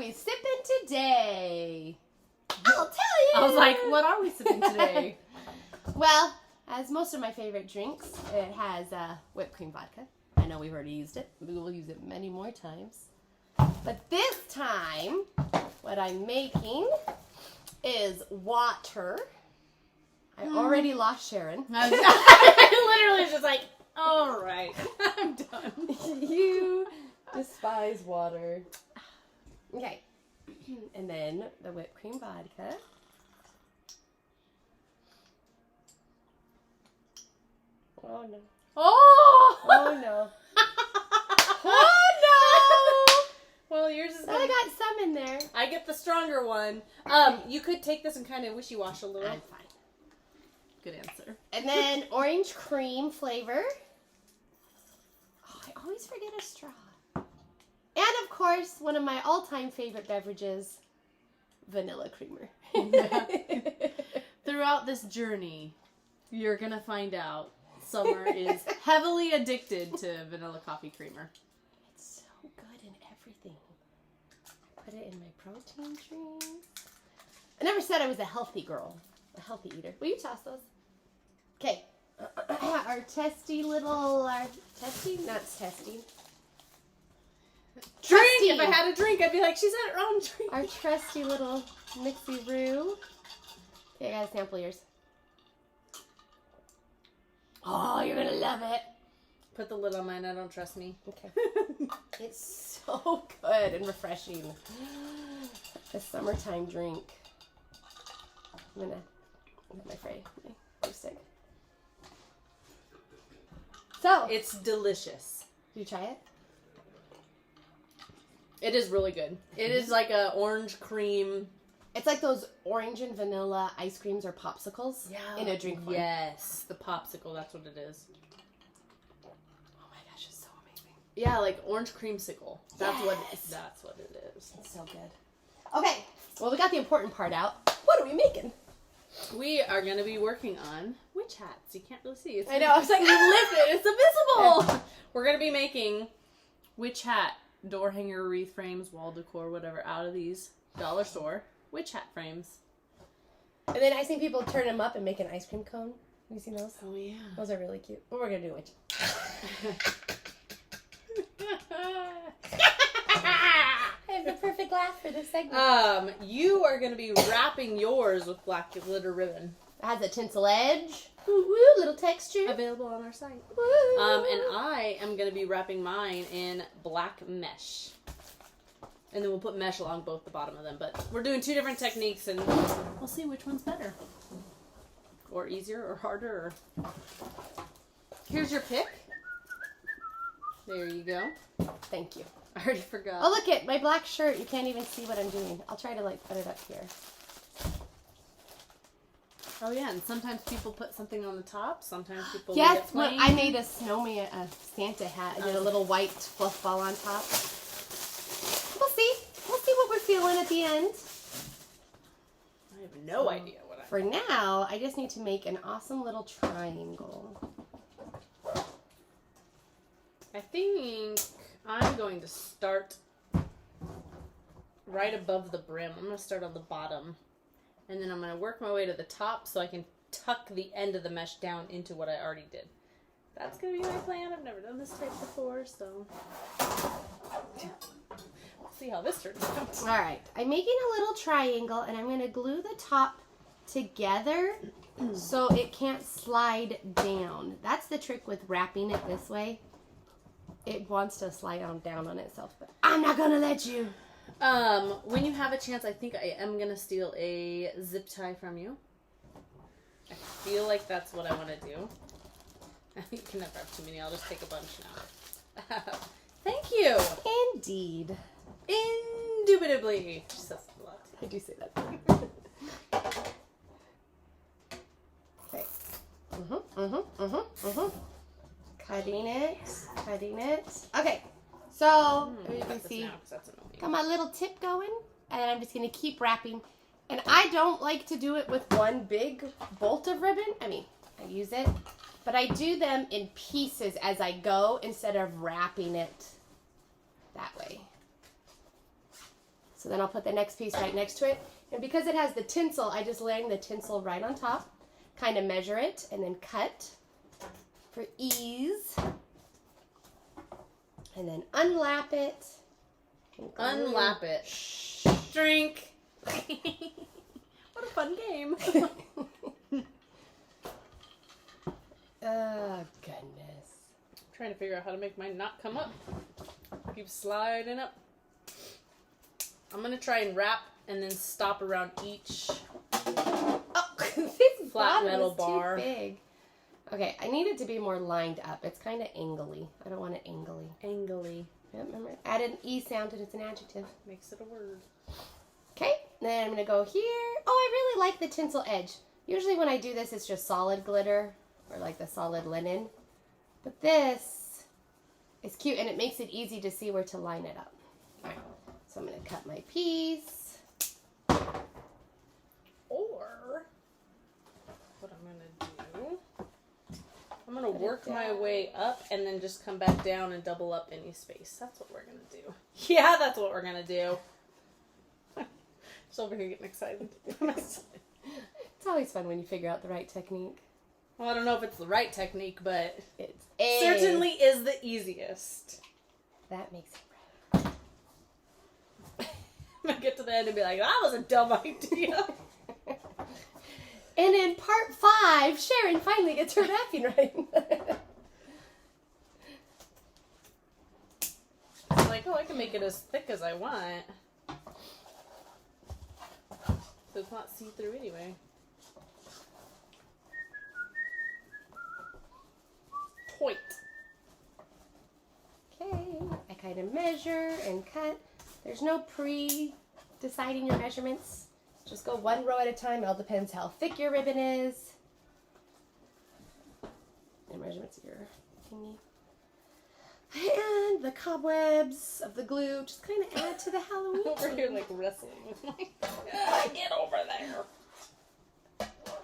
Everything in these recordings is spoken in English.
we sipping today? I'll tell you. I was like, what are we sipping today? Well, as most of my favorite drinks, it has whipped cream vodka. I know we've already used it. We will use it many more times. But this time, what I'm making is water. I already lost Sharon. I literally was just like, all right, I'm done. You despise water. Okay. And then the whipped cream vodka. Oh no. Oh! Oh no. Oh no! Well, yours is. I got some in there. I get the stronger one. You could take this and kind of wishy-wash a little. I'm fine. Good answer. And then orange cream flavor. Oh, I always forget a straw. And of course, one of my all-time favorite beverages, vanilla creamer. Throughout this journey, you're going to find out Summer is heavily addicted to vanilla coffee creamer. It's so good in everything. I put it in my protein drinks. I never said I was a healthy girl, a healthy eater. Will you toss those? Okay. Our testy little, testy? Not testy. Drink! Trusty. If I had a drink, I'd be like, she's at her own drink. Our trusty little mixy-roo. Okay, I gotta sample yours. Oh, you're gonna love it. Put the lid on mine, I don't trust me. Okay. It's so good and refreshing. A summertime drink. I'm gonna get my glue stick. So, It's delicious. did you try it? It is really good. It is like a orange cream. It's like those orange and vanilla ice creams or popsicles in a drink form. Yes, the popsicle, that's what it is. Oh my gosh, it's so amazing. Yeah, like orange creamsicle. That's Yes. what it is. It's so good. Okay, well we got the important part out. What are we making? We are going to be working on witch hats. You can't really see. It's I know, I was like, you lift it, it's invisible! We're going to be making witch hat, door hanger, wreath frames, wall decor, whatever, out of these dollar store witch hat frames. And then I seen people turn them up and make an ice cream cone. Have you seen those? Oh, yeah. Those are really cute. But we're going to do witch. I have the perfect laugh for this segment. You are going to be wrapping yours with black glitter ribbon. It has a tinsel edge. Woo woo, little texture. Available on our site. Woo. And I am going to be wrapping mine in black mesh. And then we'll put mesh along both the bottom of them. But we're doing two different techniques, and we'll see which one's better. Or easier, or harder. Or... Here's your pick. There you go. Thank you. I already forgot. Oh, look at my black shirt. You can't even see what I'm doing. I'll try to, put it up here. Oh, yeah, and sometimes people put something on the top. Sometimes people leave Yes, it plain. I made a snowman, a Santa hat. I did a little white fluff ball on top. We'll see. We'll see what we're feeling at the end. I have no idea what I... For now, I just need to make an awesome little triangle. I think I'm going to start right above the brim. I'm going to start on the bottom. And then I'm going to work my way to the top so I can tuck the end of the mesh down into what I already did. That's going to be my plan. I've never done this type before, so... We'll see how this turns out. All right. I'm making a little triangle, and I'm going to glue the top together so it can't slide down. That's the trick with wrapping it this way. It wants to slide down on itself, but I'm not going to let you. When you have a chance, I think I am going to steal a zip tie from you. I feel like that's what I want to do. You can never have too many. I'll just take a bunch now. Thank you. Indeed. Indubitably. She says a lot. I do say that. Okay. Cutting it. Okay. So, as you can see, got my little tip going, and I'm just going to keep wrapping. And I don't like to do it with one big bolt of ribbon. I mean, I use it, but I do them in pieces as I go instead of wrapping it that way. So then I'll put the next piece right next to it. And because it has the tinsel, I just laying the tinsel right on top, kind of measure it, and then cut for ease. And then unlap it. Unlap it. Shh. Drink. What a fun game. Oh, goodness. I'm trying to figure out how to make mine not come up. Keep sliding up. I'm going to try and wrap and then stop around each This flat metal is bar. Too big. Okay, I need it to be more lined up. It's kind of angly. I don't want it angly. Angly. Yep, remember, add an E sound and it's an adjective. Makes it a word. Okay, then I'm going to go here. Oh, I really like the tinsel edge. Usually when I do this, it's just solid glitter or like the solid linen. But this is cute and it makes it easy to see where to line it up. All right, so I'm going to cut my piece. Or what I'm going to do, I'm going to work my way up and then just come back down and double up any space. That's what we're going to do. Yeah, that's what we're going to do. Just over here getting excited. It's always fun when you figure out the right technique. Well, I don't know if it's the right technique, but it certainly is the easiest. That makes it right. I'm going to get to the end and be like, that was a dumb idea. And in part 5, Sharon finally gets her wrapping right. It's like, oh, I can make it as thick as I want. So it's not see-through anyway. Point. Okay, I kind of measure and cut. There's no pre-deciding your measurements. Just go one row at a time. It all depends how thick your ribbon is. The measurements of your thingy. And the cobwebs of the glue just kind of add to the Halloween. Over here like wrestling with my... Get over there.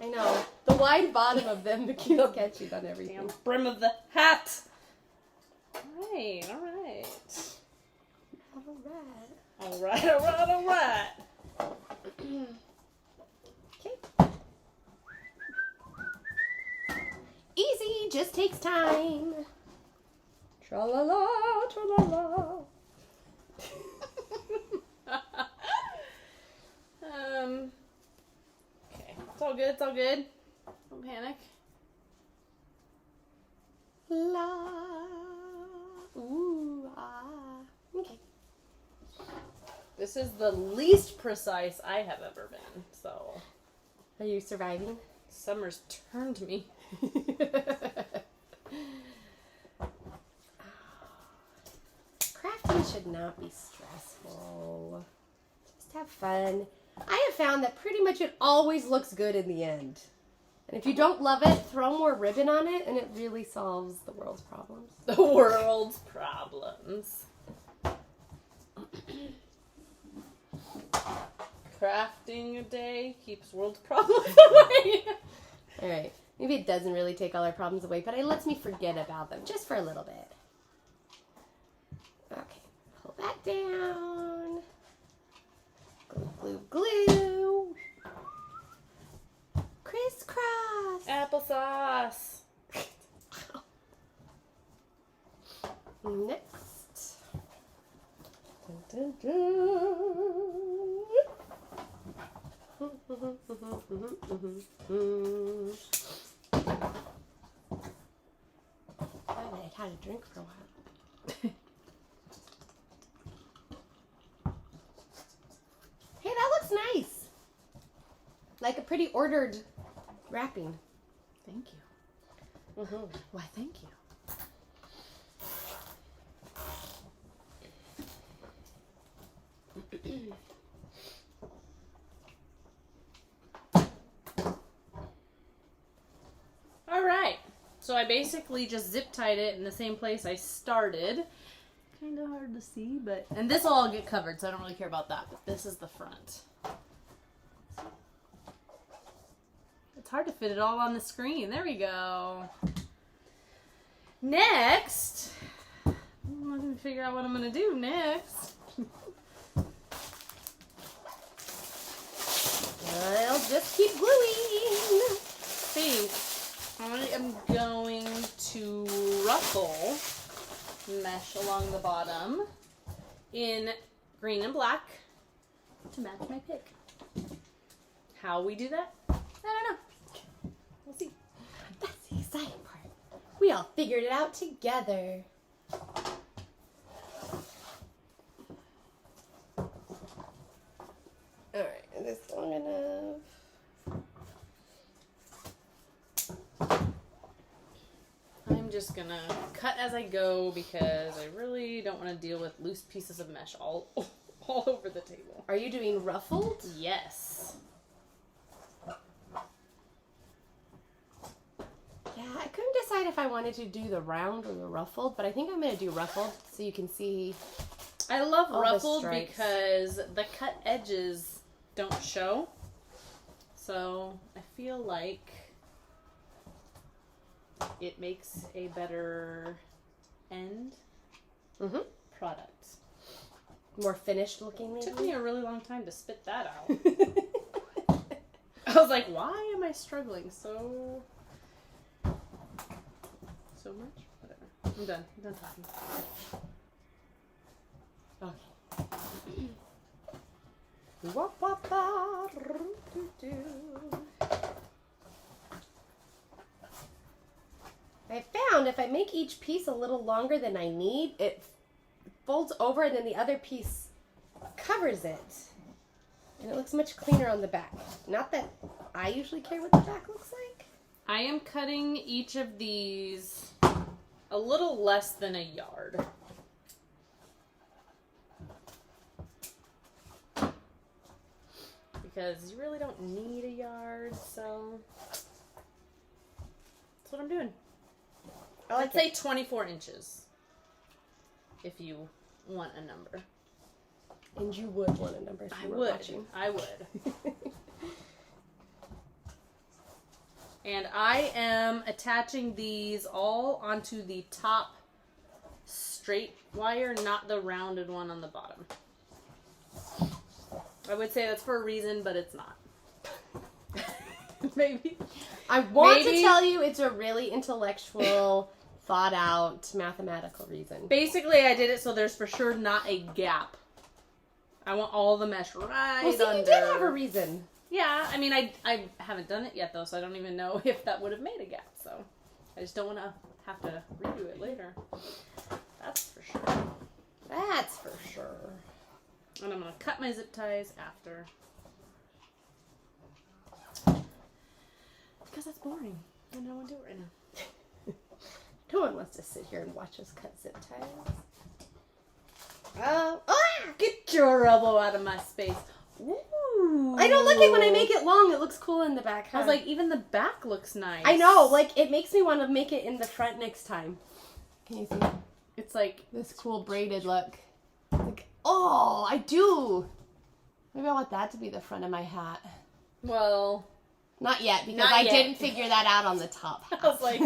I know. The wide bottom of them keeps catching on everything. Damn brim of the hat. Alright, alright. Alright. Alright. Okay. Easy, just takes time. Tra-la-la, tra-la-la. Okay. It's all good, it's all good. Don't panic. La. Ooh, ah. Okay. This is the least precise I have ever been, so. Are you surviving? Summer's turned me. Crafting should not be stressful. Just have fun. I have found that pretty much it always looks good in the end. And if you don't love it, throw more ribbon on it and it really solves the world's problems. The world's problems. Crafting a day keeps world's problems away. Alright, maybe it doesn't really take all our problems away, but it lets me forget about them just for a little bit. Okay, pull that down. Glue, glue, glue. Crisscross. Applesauce. Next. Dun, dun, dun. I haven't had a drink for a while. Hey, that looks nice. Like a pretty ordered wrapping. Thank you. Why, thank you. Alright, so I basically just zip tied it in the same place I started. Kind of hard to see, but... And this will all get covered, so I don't really care about that, but this is the front. It's hard to fit it all on the screen. There we go. Next, I'm going to figure out what I'm going to do next. I'll just keep gluing. think I am going to ruffle mesh along the bottom in green and black to match my pick. How we do that, I don't know. We'll see. That's the exciting part. We all figured it out together. Alright, is this long enough? I'm just gonna cut as I go because I really don't want to deal with loose pieces of mesh all over the table. Are you doing ruffled? Yes. Yeah, I couldn't decide if I wanted to do the round or the ruffled, but I think I'm going to do ruffled so you can see. I love all ruffled the stripes. because the cut edges don't show. So I feel like it makes a better end product. More finished looking, maybe? It took me a really long time to spit that out. I was like, why am I struggling so much? Whatever. I'm done. I'm done talking. Okay. I found if I make each piece a little longer than I need, it folds over and then the other piece covers it. And it looks much cleaner on the back. Not that I usually care what the back looks like. I am cutting each of these a little less than a yard. Because you really don't need a yard, so that's what I'm doing. Let's say 24 inches if you want a number. And you would want a number if you were watching. I would. And I am attaching these all onto the top straight wire, not the rounded one on the bottom. I would say that's for a reason, but it's not. Maybe. I want to tell you it's a really intellectual, thought out, mathematical reason. Basically, I did it so there's for sure not a gap. I want all the mesh right well, see, under. You did have a reason. Yeah, I mean, I haven't done it yet, though, so I don't even know if that would have made a gap, so I just don't want to have to redo it later. That's for sure. That's for sure. And I'm going to cut my zip ties after. Because that's boring. I don't want to do it right now. No one wants to sit here and watch us cut zip ties. Get your elbow out of my space. Ooh. I don't like it when I make it long. It looks cool in the back. Huh? I was like, even the back looks nice. I know. Like, it makes me want to make it in the front next time. Can you see? It's like this cool braided look. Like, oh, I do. Maybe I want that to be the front of my hat. Well, not yet, because I didn't figure that out on the top half. I was like,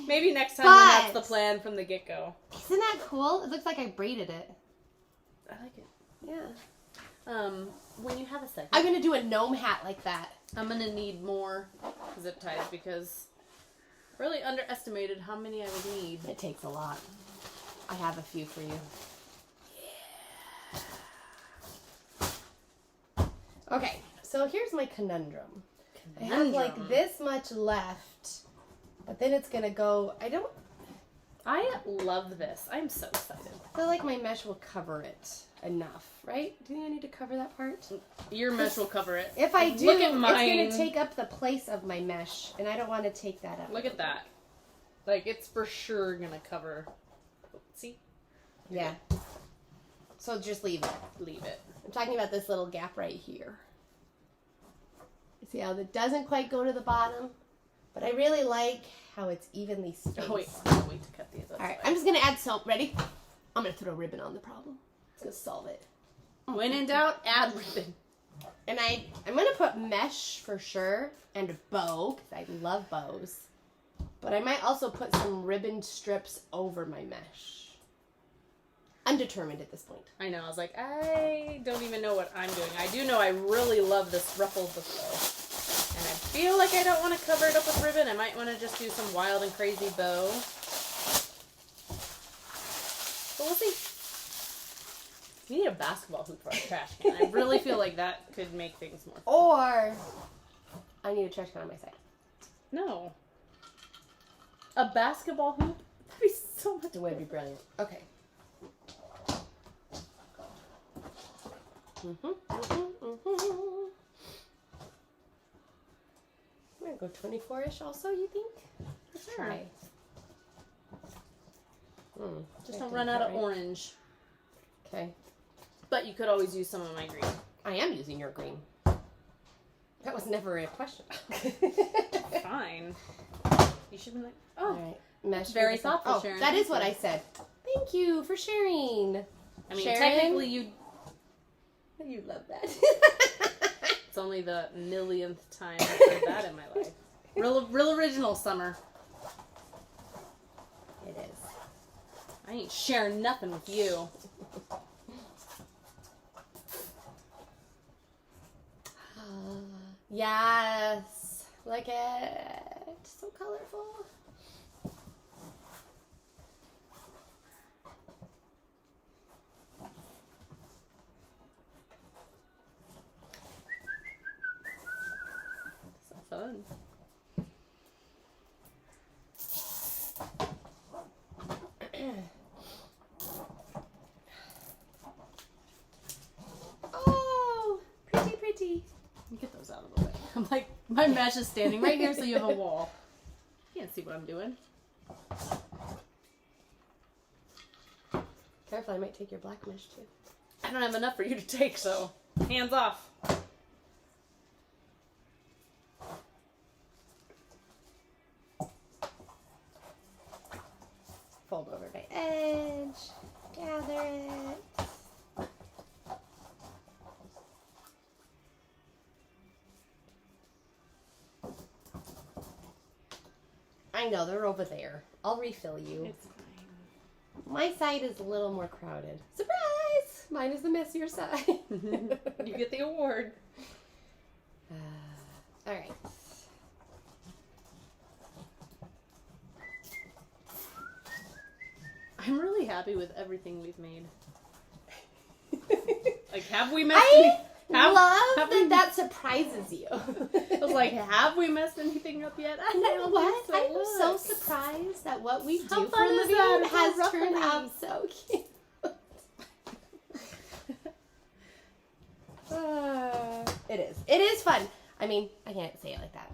maybe next time when that's the plan from the get-go. Isn't that cool? It looks like I braided it. I like it. Yeah. When you have a second, I'm going to do a gnome hat like that. I'm going to need more zip ties because I really underestimated how many I would need. It takes a lot. I have a few for you. Yeah. Okay, so here's my conundrum. I have like this much left, but then it's going to go, I love this. I'm so excited. I feel like my mesh will cover it enough, right? Do you think I need to cover that part? Your mesh will cover it. If I do, look at mine. It's going to take up the place of my mesh, and I don't want to take that up. Look at that. Like, it's for sure going to cover. See? Yeah. So just leave it. Leave it. I'm talking about this little gap right here. See how it doesn't quite go to the bottom? But I really like how it's evenly spaced. Oh, wait. I can't wait to cut these. Alright, I'm just going to add soap. Ready? I'm going to throw ribbon on the problem. It's going to solve it. When in doubt, add ribbon. And I'm going to put mesh for sure and a bow, because I love bows. But I might also put some ribbon strips over my mesh. undetermined at this point. I know. I was like, I don't even know what I'm doing. I do know I really love this ruffles with bow. And I feel like I don't want to cover it up with ribbon. I might want to just do some wild and crazy bow. But we'll see. We need a basketball hoop for our trash can. I really feel like that could make things more fun. Or I need a trash can on my side. No. A basketball hoop? That'd be so much. It would be brilliant. Okay. I'm gonna go 24-ish also, you think? Let's Sure. try. Just don't run out of orange. Okay. But you could always use some of my green. I am using your green. That was never a question. Fine. You should be like, oh. All right. Mesh. Very thoughtful, Oh, Sharon. that is what I said. Thank you for sharing. I mean, Sharon? technically you love that. it's only the millionth time I've heard that in my life. Real original, Summer. It is. I ain't sharing nothing with you. Yes. Look at it. So colorful. So fun. Oh, pretty, pretty. Get those out of the way. I'm like, my mesh is standing right here, so you have a wall. You can't see what I'm doing. Careful, I might take your black mesh too. I don't have enough for you to take, so hands off. Fold over by edge. Gather it. I know, they're over there. I'll refill you. It's fine. My side is a little more crowded. Surprise! Mine is the messier side. You get the award. All right. I'm really happy with everything we've made. Like, have we messed That surprises you. I was like, have we messed anything up yet? You know what? So. I am so surprised that what we do How for fun a is living that? It's has so turned ruffly. out so cute. It is. It is fun. I mean, I can't say it like that.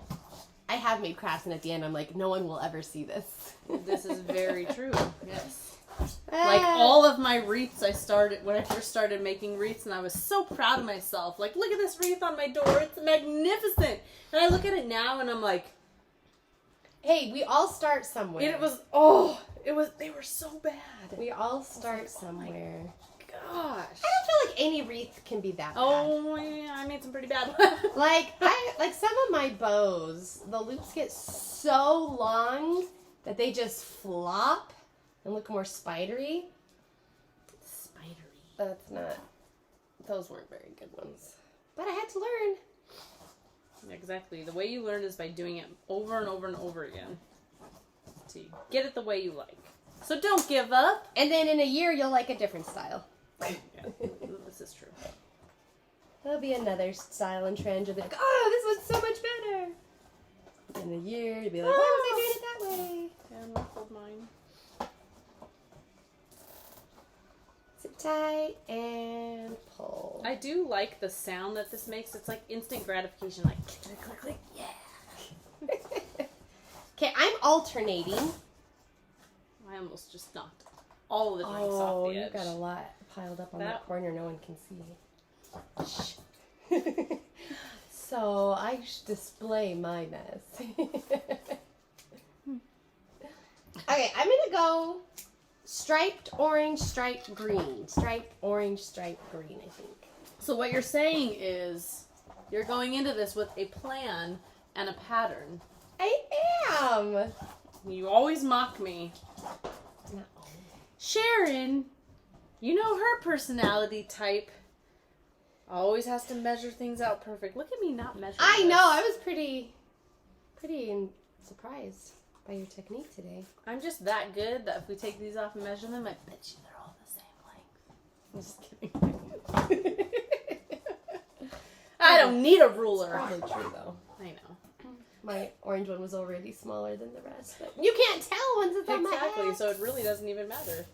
I have made crafts, and at the end, I'm like, no one will ever see this. This is very true. Yes. Like all of my wreaths I started when I first started making wreaths, and I was so proud of myself. Like, look at this wreath on my door. It's magnificent. And I look at it now and I'm like, hey, we all start somewhere. They were so bad. We all start somewhere. Gosh. I don't feel like any wreath can be that bad. Oh, yeah, I made some pretty bad ones. Like some of my bows, the loops get so long that they just flop and look more spidery. Spidery. Those weren't very good ones. But I had to learn. Exactly. The way you learn is by doing it over and over and over again. So you get it the way you like. So don't give up. And then in a year, you'll like a different style. Yeah, this is true. There'll be another style and trend. You'll be like, oh, this one's so much better. In a year, you'll be like, why was I doing it that way? And ruffled mine. Zip tie and pull. I do like the sound that this makes. It's like instant gratification. Like, click, click, click, yeah. Okay, I'm alternating. I almost just knocked all of the drinks off Oh, the you edge. got a lot piled up on that corner no one can see. Shh. So I display my mess. Okay, I'm gonna go striped orange, striped green. Striped orange, striped green, I think. So what you're saying is you're going into this with a plan and a pattern. I am. You always mock me. No. Sharon, You know her personality type. Always has to measure things out perfect. Look at me not measuring. I know. I was pretty surprised by your technique today. I'm just that good that if we take these off and measure them, I bet you they're all the same length. I'm just kidding. I don't need a ruler. It's probably true, though. I know. My orange one was already smaller than the rest, but you can't tell once it's on my head. Exactly, so it really doesn't even matter.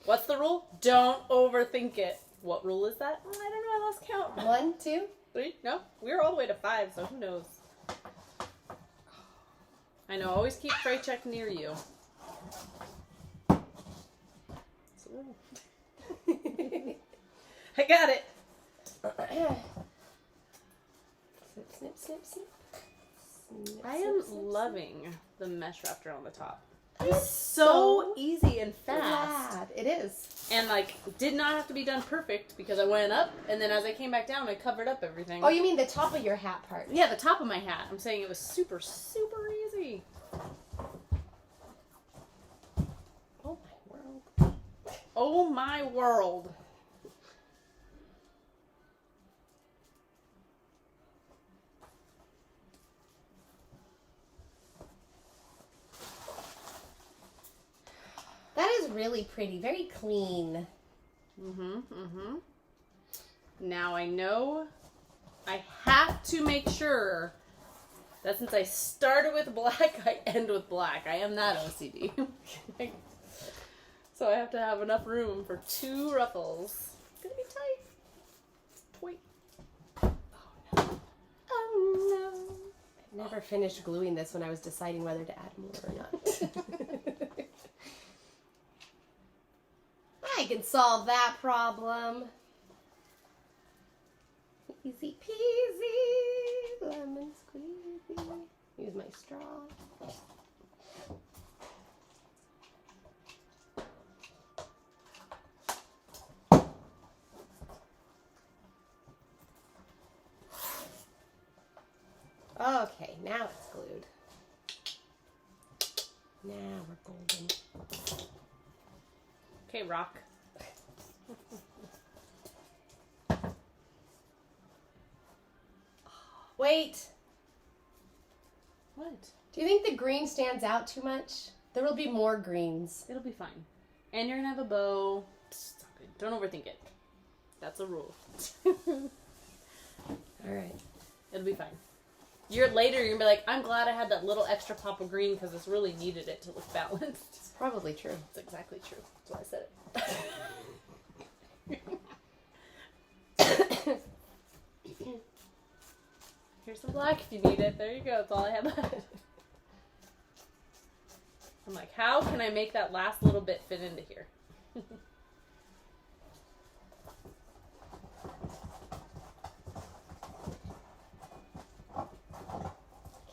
What's the rule? Don't overthink it. What rule is that? Oh, I don't know. I lost count. 1, 2, 3? No, we're all the way to 5, so who knows? I know. Always keep tray check near you. I got it. Snip, snip, snip, snip. Snip, I am snip, snip, loving the mesh wrapped around the top. It's So easy and fast. glad. It is. And like, did not have to be done perfect because I went up and then as I came back down, I covered up everything. Oh, you mean the top of your hat part? Yeah, the top of my hat. I'm saying it was super, super easy. Oh my world. Oh my world. That is really pretty. Very clean. Now I know I have to make sure that since I started with black, I end with black. I am that OCD. So I have to have enough room for 2 ruffles. It's gonna be tight. Toy. Oh no. Oh no. I never finished gluing this when I was deciding whether to add more or not. I can solve that problem. Easy peasy, lemon squeezy. Use my straw. Okay, now it's glued. Now we're golden. Okay, rock. Wait. What? Do you think the green stands out too much? There will be more greens. It'll be fine. And you're gonna have a bow. Stop it. Don't overthink it. That's a rule. Alright. It'll be fine. Later, you're gonna be like, I'm glad I had that little extra pop of green because this really needed it to look balanced. It's probably true. It's exactly true. That's why I said it. Here's some black if you need it. There you go. That's all I have left. I'm like, how can I make that last little bit fit into here?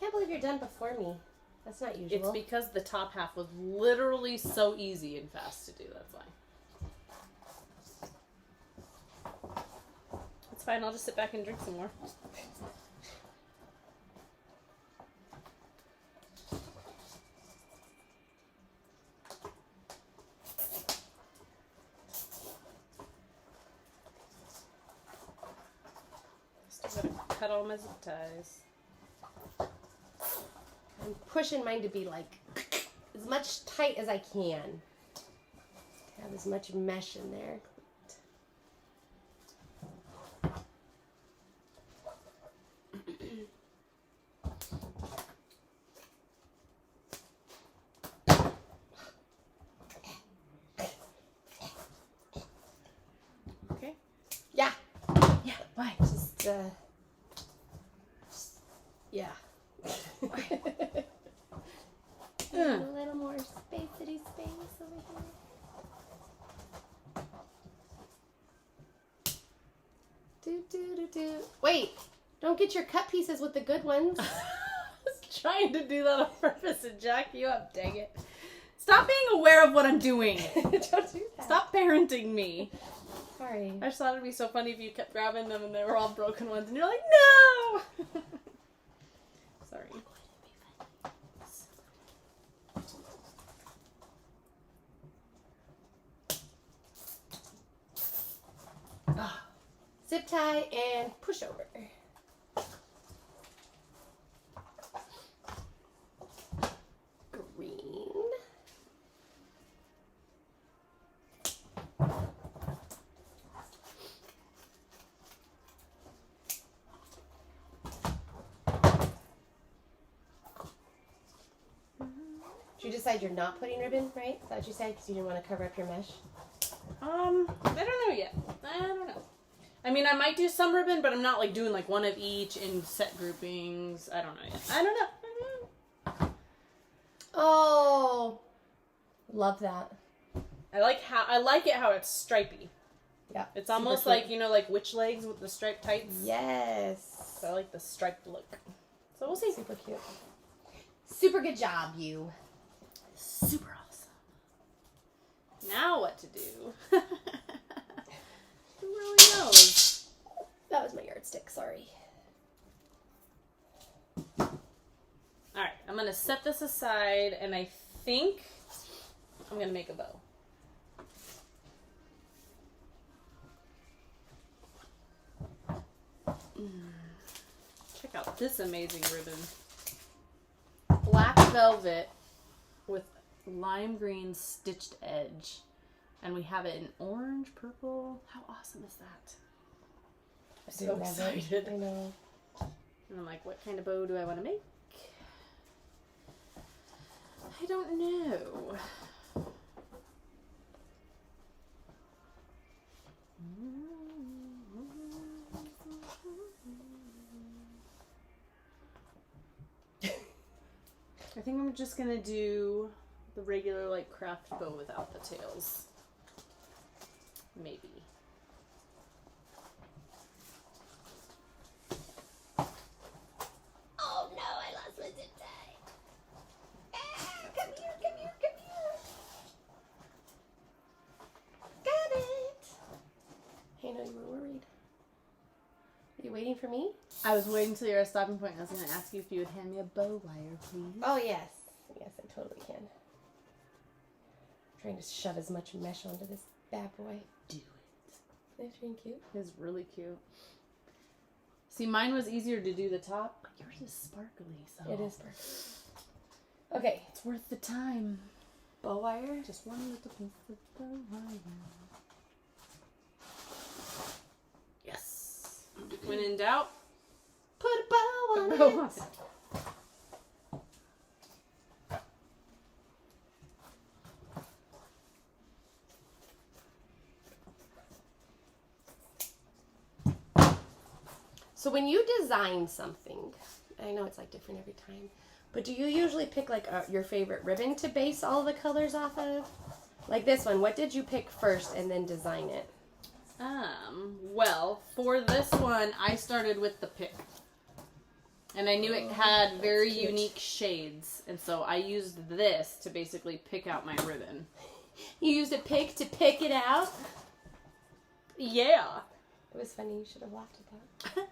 Can't believe you're done before me. That's not usual. It's because the top half was literally so easy and fast to do. That's why. It's fine. I'll just sit back and drink some more. Still gotta cut all my zip ties. I'm pushing mine to be like as much tight as I can. To have as much mesh in there. Okay. Yeah. Yeah. Why? Yeah. A little more spacey space over here. Do. Wait, don't get your cut pieces with the good ones. I was trying to do that on purpose and jack you up, dang it. Stop being aware of what I'm doing. Don't do that. Stop parenting me. Sorry. I just thought it'd be so funny if you kept grabbing them and they were all broken ones and you're like, no! Sorry. zip tie, and push over. Green. Did you decide you're not putting ribbon, right? Is that what you said? Because you didn't want to cover up your mesh? I don't know yet. I don't know. I mean, I might do some ribbon, but I'm not like doing like one of each in set groupings. I don't know yet. I don't know. Oh, love that. I like it how it's stripy. Yeah. It's almost like, you know, like witch legs with the striped tights. Yes. So I like the striped look. So we'll see. Super cute. Super good job, you. Super awesome. Now what to do? Who really knows? That was my yardstick, sorry. Alright, I'm going to set this aside, and I think I'm going to make a bow. Check out this amazing ribbon. Black velvet with lime green stitched edge. And we have it in orange, purple. How awesome is that? I'm so excited. I know. And I'm like, what kind of bow do I want to make? I don't know. I think I'm just going to do the regular like craft bow without the tails. Maybe. Oh no, I lost my zip tie. Ah, come here, come here, come here. Got it. I know you were worried. Are you waiting for me? I was waiting till you're at a stopping point. I was going to ask you if you would hand me a bow wire, please. Oh yes. Yes, I totally can. I'm trying to shove as much mesh onto this bad boy. Do it. That's really cute. It's really cute. See, mine was easier to do the top, but yours is sparkly, so... It is sparkly. Okay. It's worth the time. Bow wire? Just one little piece of bow wire. Yes. When in doubt, put a bow on it. So when you design something, I know it's like different every time, but do you usually pick like your favorite ribbon to base all the colors off of? Like this one, what did you pick first and then design it? Well, for this one, I started with the pick. And I knew it had very unique shades, and so I used this to basically pick out my ribbon. You used a pick to pick it out? Yeah. It was funny. You should have laughed at that.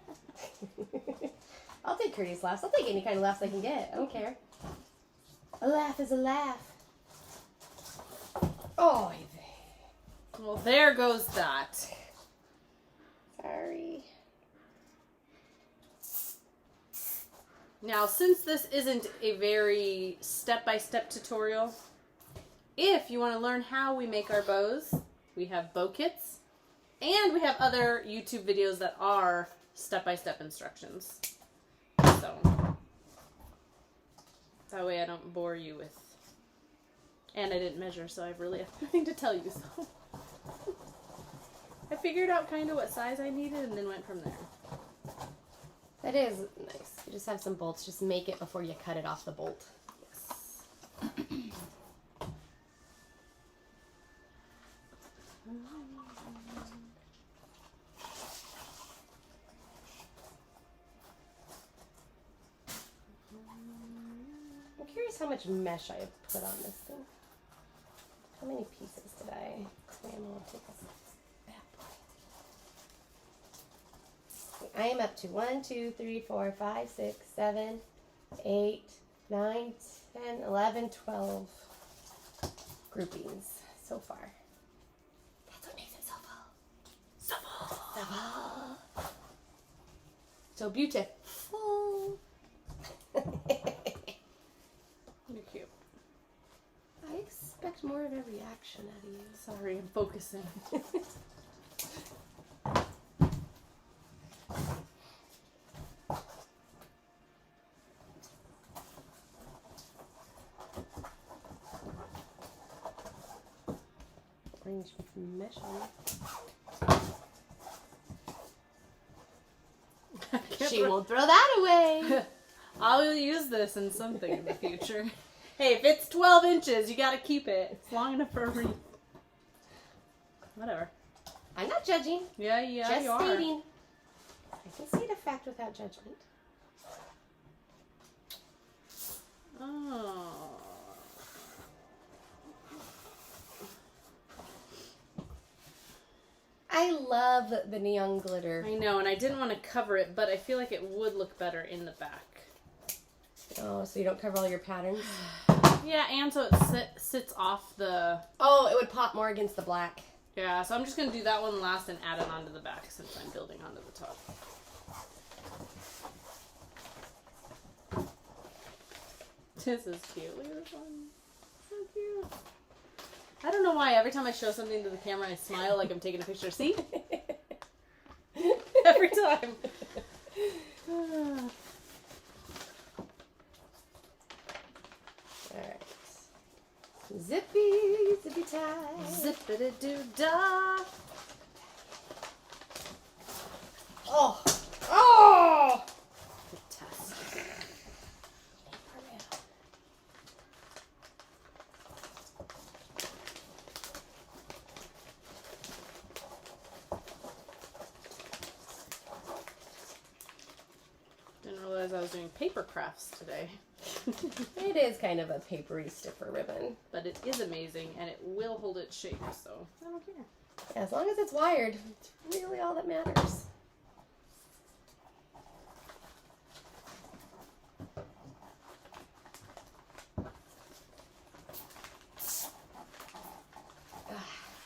I'll take courteous laughs. I'll take any kind of laughs I can get. I don't care. A laugh is a laugh. Oh, well, there goes that. Sorry. Now, since this isn't a very step-by-step tutorial, if you want to learn how we make our bows, we have bow kits, and we have other YouTube videos that are step-by-step instructions. So, that way I don't bore you with... And I didn't measure, so I really have nothing to tell you, so... I figured out kind of what size I needed and then went from there. That is nice. You just have some bolts. Just make it before you cut it off the bolt. Yes. I'm curious how much mesh I put on this thing. How many pieces did I cram on to this bad boy? I am up to 1, 2, 3, 4, 5, 6, 7, 8, 9, 10, 11, 12 groupings so far. That's what makes it so full. So full. So full. So beautiful. You're cute. I expect more of a reaction out of you. Sorry, I'm focusing. Orange mesh on. She won't throw that away. I'll use this in something in the future. Hey, if it's 12 inches, you gotta keep it. It's long enough for a wreath. Whatever. I'm not judging. Yeah, Just you are. stating. I can state a fact without judgment. Oh. I love the neon glitter. I know, and I didn't want to cover it, but I feel like it would look better in the back. Oh, so you don't cover all your patterns? Yeah, and so it sits off the... Oh, it would pop more against the black. Yeah, so I'm just going to do that one last and add it onto the back since I'm building onto the top. This is cute. Look at this one. So cute. I don't know why every time I show something to the camera, I smile like I'm taking a picture. See? Every time. Alright. Zippy tie. Zippity-doo-dah. Oh! Oh! Fantastic. Didn't realize I was doing paper crafts today. It is kind of a papery stiffer ribbon. But it is amazing, and it will hold its shape, so I don't care. As long as it's wired, it's really all that matters.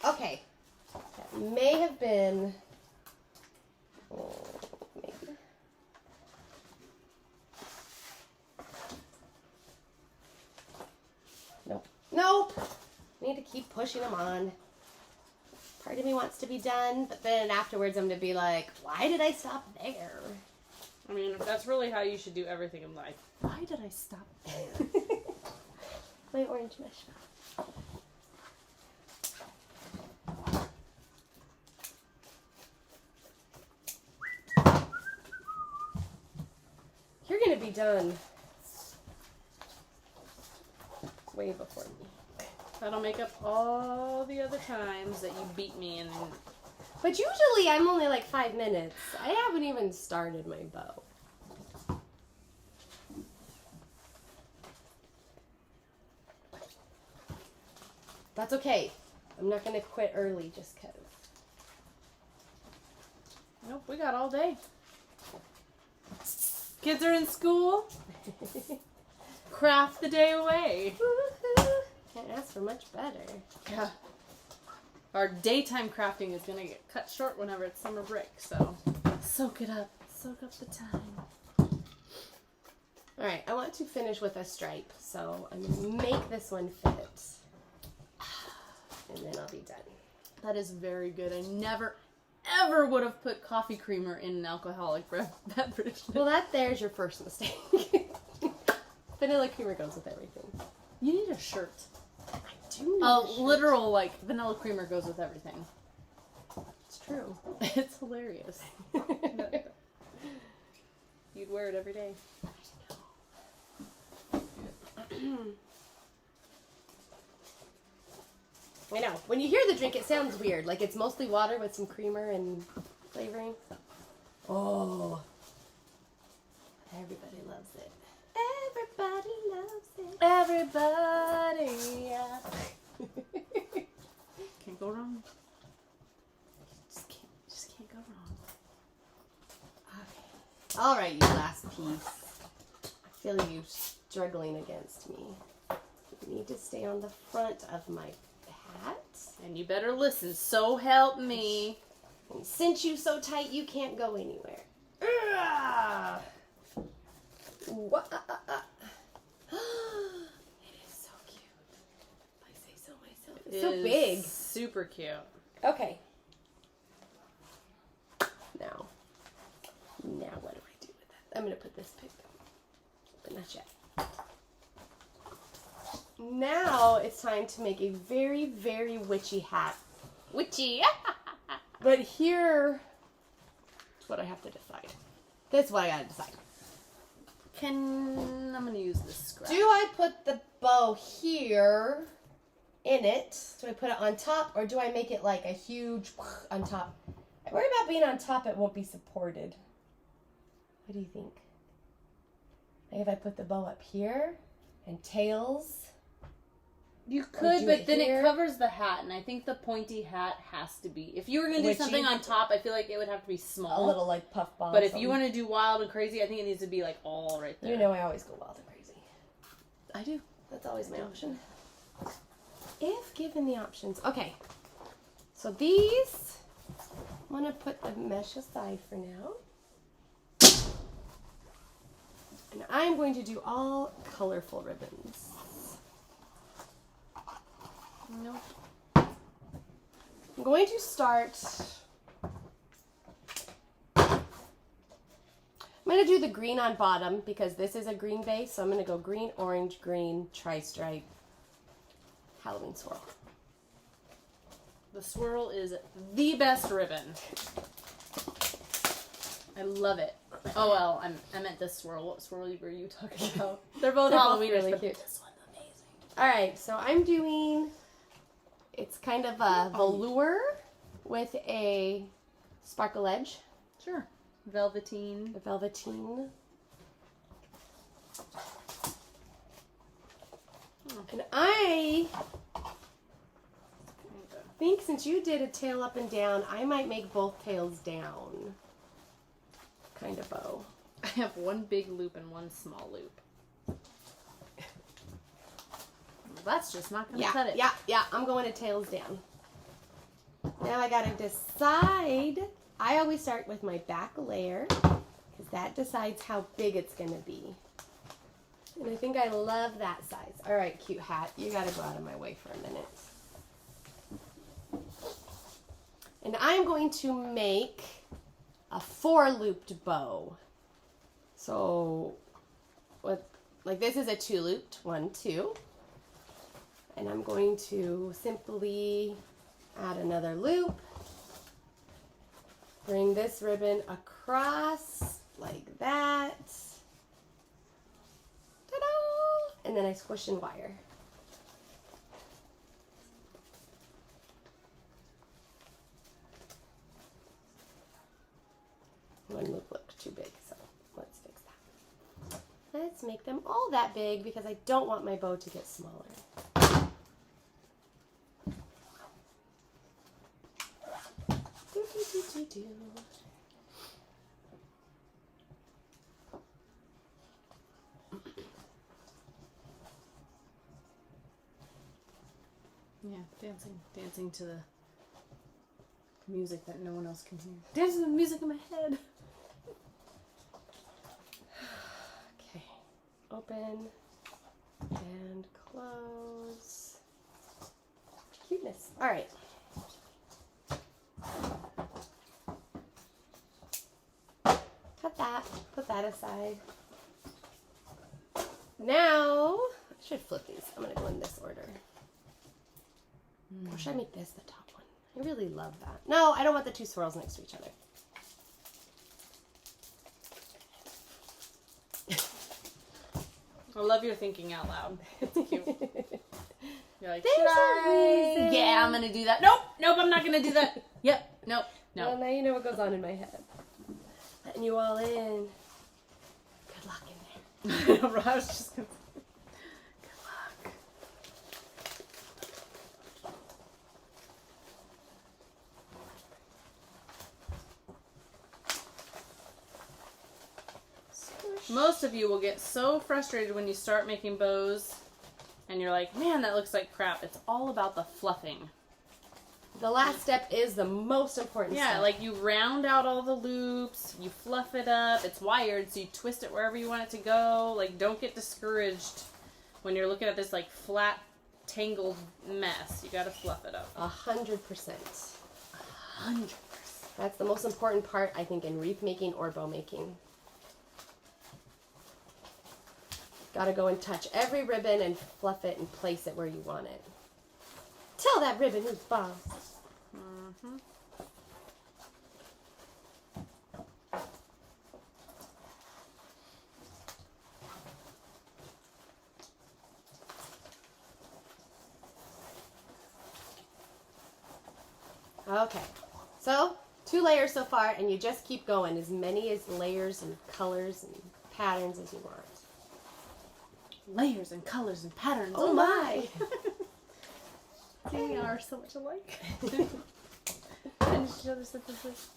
Okay. That may have been... maybe. Nope. Nope! Need to keep pushing them on. Part of me wants to be done, but then afterwards I'm going to be like, why did I stop there? I mean, that's really how you should do everything in life. Why did I stop there? My orange mesh. You're going to be done way before me. That'll make up all the other times that you beat me and... But usually I'm only like 5 minutes. I haven't even started my bow. That's okay. I'm not going to quit early just because. Nope, we got all day. Kids are in school. Craft the day away. Woo-hoo. Can't ask for much better. Yeah. Our daytime crafting is going to get cut short whenever it's summer break, so soak it up. Soak up the time. Alright, I want to finish with a stripe, so I'm going to make this one fit. And then I'll be done. That is very good. I never, ever would have put coffee creamer in an alcoholic beverage. Well, there's your first mistake. Vanilla creamer goes with everything. You need a shirt. I do need A a shirt. literal, like, vanilla creamer goes with everything. It's true. It's hilarious. You'd wear it every day. I know. When you hear the drink, it sounds weird. Like it's mostly water with some creamer and flavoring. Oh. Everybody loves it. Everybody loves it. Everybody, yeah. Can't go wrong. Just can't go wrong. Okay. All right, you last piece. I feel you struggling against me. You need to stay on the front of my hat. And you better listen, so help me. And cinch you so tight you can't go anywhere. It is so cute. If I say so myself. It's so big. Super cute. Okay. Now what do I do with that? I'm going to put this pick, but not yet. Now it's time to make a very, very witchy hat. Witchy! But here's what I have to decide. This is what I gotta decide. I'm gonna use this scrap. Do I put the bow here in it? Do I put it on top, or do I make it like a huge on top? I worry about being on top, it won't be supported. What do you think? Like if I put the bow up here and tails? You could, but then it covers the hat, and I think the pointy hat has to be. If you were going to do something on top, I feel like it would have to be small. A little like puff ball. But if you want to do wild and crazy, I think it needs to be like all right there. You know I always go wild and crazy. I do. That's always my option. If given the options. Okay. So these, I'm going to put the mesh aside for now. And I'm going to do all colorful ribbons. Nope. I'm going to start. I'm going to do the green on bottom because this is a green base. So I'm going to go green, orange, green, tri-stripe, Halloween swirl. The swirl is the best ribbon. I love it. Oh well, I meant this swirl. What swirl were you talking about? They're both Halloween really cute. This one's amazing. All right, so I'm doing. It's kind of a velour with a sparkle edge. Sure. Velveteen. A velveteen. And I think since you did a tail up and down, I might make both tails down. Kind of bow. I have one big loop and one small loop. That's just not going to cut it. Yeah. I'm going to tails down. Now I got to decide. I always start with my back layer because that decides how big it's going to be. And I think I love that size. All right, cute hat. You got to go out of my way for a minute. And I'm going to make a 4-looped bow. So, like this is a 2-looped 1, 2. And I'm going to simply add another loop. Bring this ribbon across like that. Ta-da! And then I squish and wire. One loop looked too big, so let's fix that. Let's make them all that big because I don't want my bow to get smaller. Yeah, dancing to the music that no one else can hear. Dancing to the music in my head. Okay, open and close. Cuteness. All right. Cut that. Put that aside. Now, I should flip these. I'm going to go in this order. Or should I make this the top one? I really love that. No, I don't want the two swirls next to each other. I love your thinking out loud. It's cute. You're like, yeah, I'm going to do that. Nope, I'm not going to do that. Yep, nope, no. Well, now you know what goes on in my head. Letting you all in. Good luck in there. I was just going to good luck. Most of you will get so frustrated when you start making bows and you're like, man, that looks like crap. It's all about the fluffing. The last step is the most important step. Yeah, like you round out all the loops, you fluff it up. It's wired, so you twist it wherever you want it to go. Like, don't get discouraged when you're looking at this, like, flat, tangled mess. You gotta fluff it up. 100%. 100%. That's the most important part, I think, in wreath making or bow making. Gotta go and touch every ribbon and fluff it and place it where you want it. Tell that ribbon who's boss. Mm-hmm. Okay, so 2 layers so far, and you just keep going. As many as layers and colors and patterns as you want. Layers and colors and patterns. Oh my! They are so much alike. And each other said this is.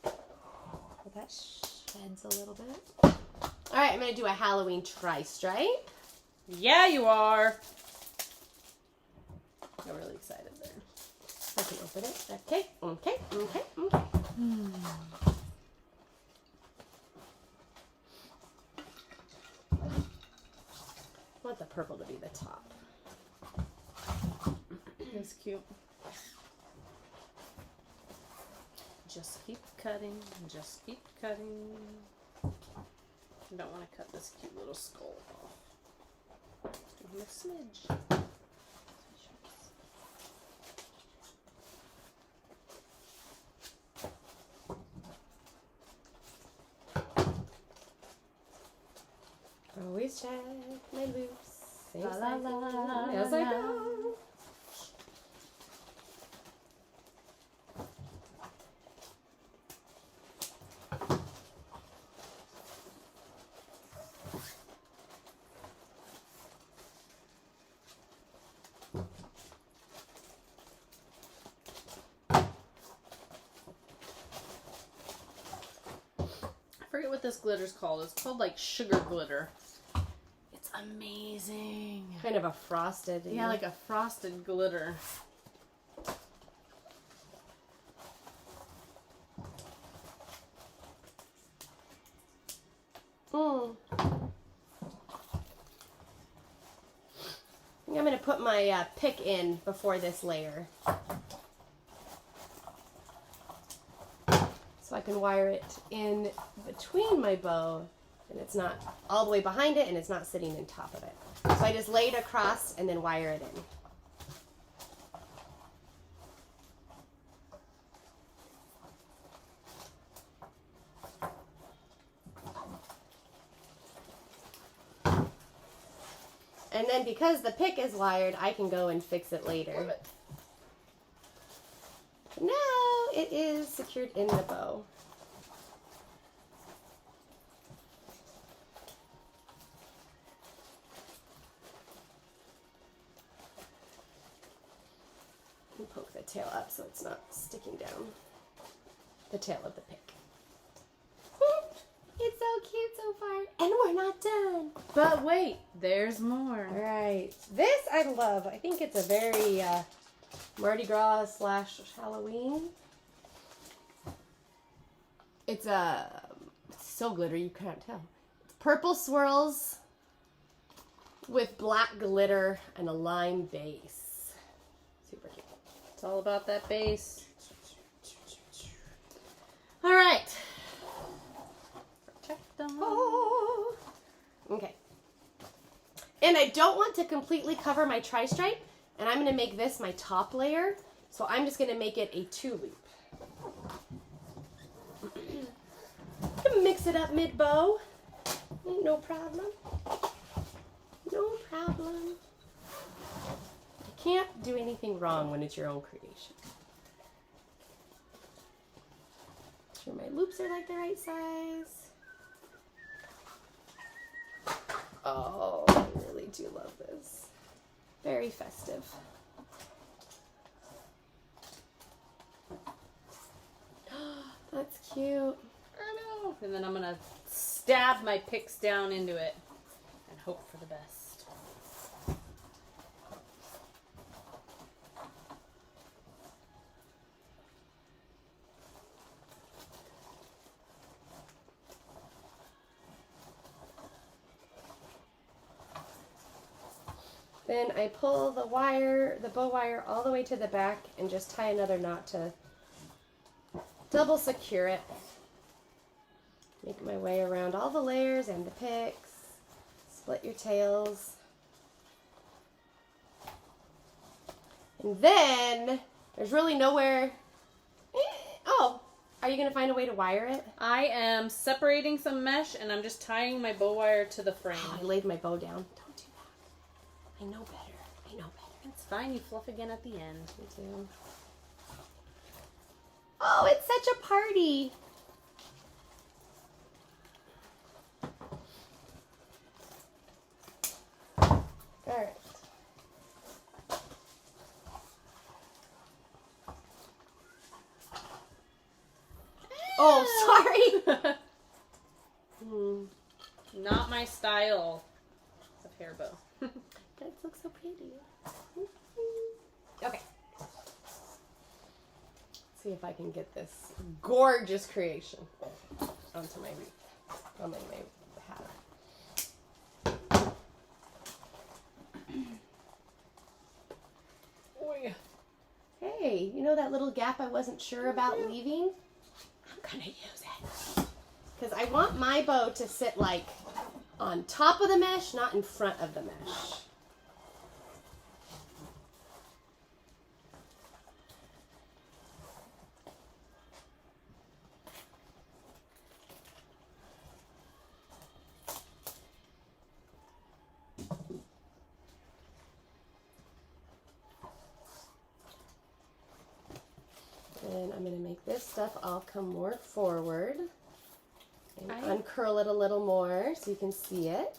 Well, that sheds a little bit. Alright, I'm going to do a Halloween tri-stripe. Yeah, you are. I'm really excited there. I can open it. Okay. I want the purple to be the top. That's cute. Just keep cutting. Just keep cutting. I don't want to cut this cute little skull off. Give him a smidge. Always check my loops. Same La, la, la, la, as I go. I forget what this glitter's called. It's called like sugar glitter. It's amazing. Kind of a frosted. Yeah, like a frosted glitter. I think I'm going to put my pick in before this layer. So I can wire it in between my bow, and it's not all the way behind it, and it's not sitting on top of it. So I just lay it across and then wire it in. And then because the pick is wired, I can go and fix it later. Now it is secured in the bow. And poke the tail up so it's not sticking down. The tail of the pick. It's so cute so far. And we're not done. But wait, there's more. All right. This I love. I think it's a very Mardi Gras / Halloween. It's so glittery you can't tell. It's purple swirls with black glitter and a lime base. Super cute. It's all about that base. All right. Protect them. Oh. Okay. And I don't want to completely cover my tri-stripe, and I'm going to make this my top layer. So I'm just going to make it a 2-loop. Mix it up mid-bow. No problem. No problem. You can't do anything wrong when it's your own creation. Make sure my loops are like the right size. Oh, I really do love this. Very festive. That's cute. I know. And then I'm going to stab my picks down into it and hope for the best. Then I pull the wire, the bow wire, all the way to the back and just tie another knot to double secure it. Make my way around all the layers and the picks. Split your tails. And then there's really nowhere. Oh, are you going to find a way to wire it? I am separating some mesh and I'm just tying my bow wire to the frame. Oh, I laid my bow down. Don't do that. I know better. I know better. It's fine. You fluff again at the end. Me too. Oh, it's such a party. All right. Oh, sorry. Not my style of hair bow. That looks so pretty. Okay. Let's see if I can get this gorgeous creation onto my wreath. On my hat. Hey, you know that little gap I wasn't sure about leaving? I'm gonna use it. Because I want my bow to sit like on top of the mesh, not in front of the mesh. And I'm going to make this stuff all come more forward and uncurl it a little more so you can see it.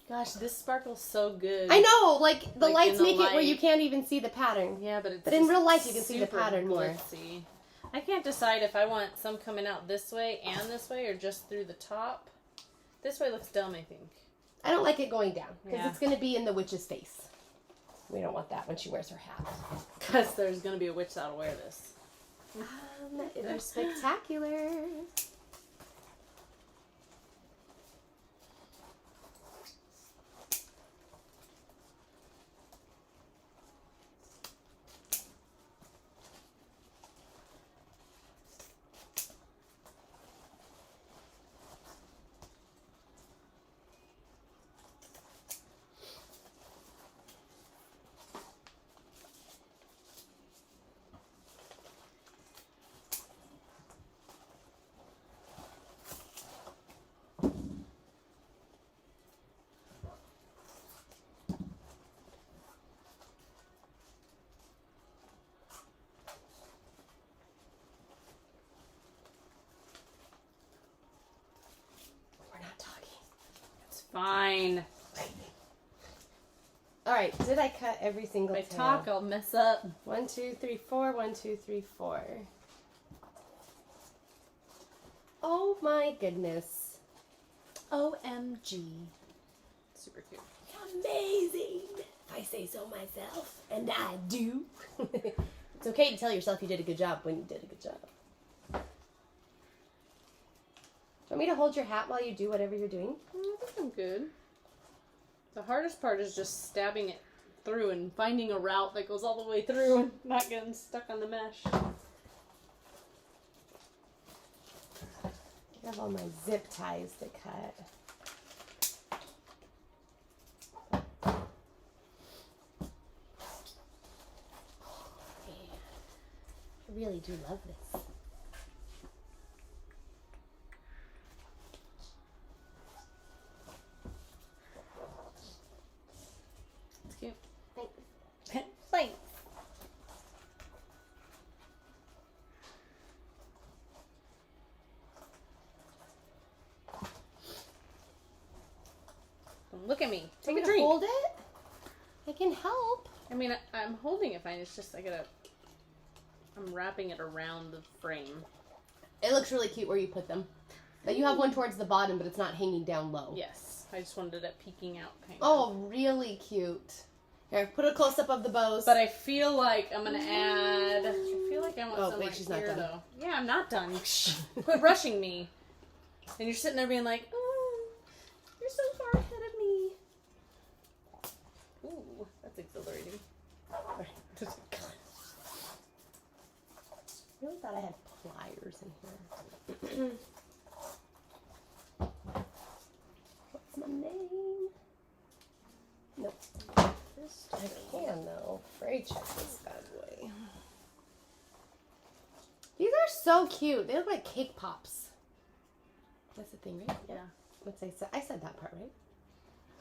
Gosh, this sparkles so good. I know, like the Like lights in the make it where light. you can't even see the pattern. Yeah, but it's But in real life you can see the super pattern more. glitzy. I can't decide if I want some coming out this way and this way or just through the top. This way looks dumb, I think. I don't like it going down because Yeah. it's going to be in the witch's face. We don't want that when she wears her hat. Because there's going to be a witch that'll wear this. They're spectacular. Fine. All right, did I cut every single If I tail? talk, I'll mess up. 1, 2, 3, 4. 1, 2, 3, 4. Oh my goodness. OMG. Super cute. Amazing. If I say so myself, and I do. It's okay to tell yourself you did a good job when you did a good job. Do you want me to hold your hat while you do whatever you're doing? I think I'm good. The hardest part is just stabbing it through and finding a route that goes all the way through and not getting stuck on the mesh. I have all my zip ties to cut. I really do love this. It's cute. Thanks. Thanks. Look at me. Take a drink. Hold it? I can help. I mean, I'm holding it fine. It's just I'm wrapping it around the frame. It looks really cute where you put them. But you have one towards the bottom, but it's not hanging down low. Yes. I just wanted it peeking out kind of. Oh, really cute. Here, put a close-up of the bows. But I feel like I'm going to add... I feel like I want some wait, right she's not here, done. though. Yeah, I'm not done. Quit rushing me. And you're sitting there being like, oh, you're so far ahead of me. Ooh, that's exhilarating. I really thought I had pliers in here. What's my name? Nope. I can though. Fray check this bad boy. These are so cute. They look like cake pops. That's the thing, right? Yeah. What's I said that part, right?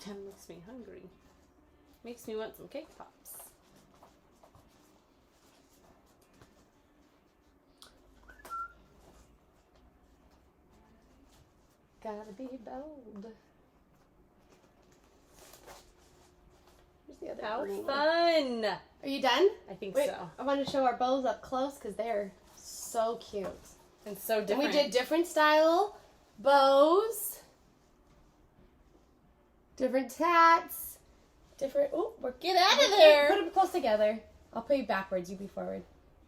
That makes me hungry. Makes me want some cake pops. Gotta be bold. Here's the other How green one. fun! Are you done? I think Wait, so. I want to show our bows up close because they're so cute. And so And different. we did different style bows, different tats, different. Oh, Get out of there! Put them close together. I'll put you backwards. You be forward.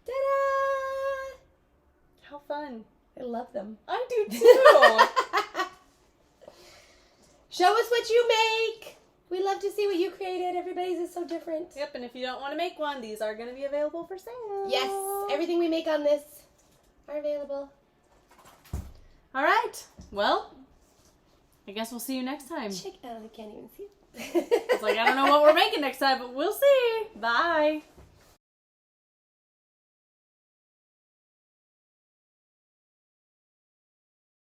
Ta-da! How fun! I love them. I do too. Show us what you make. We love to see what you created. Everybody's is so different. Yep, and if you don't want to make one, these are going to be available for sale. Yes, everything we make on this are available. All right. Well, I guess we'll see you next time. Check out. I can't even see. It's like, I don't know what we're making next time, but we'll see. Bye.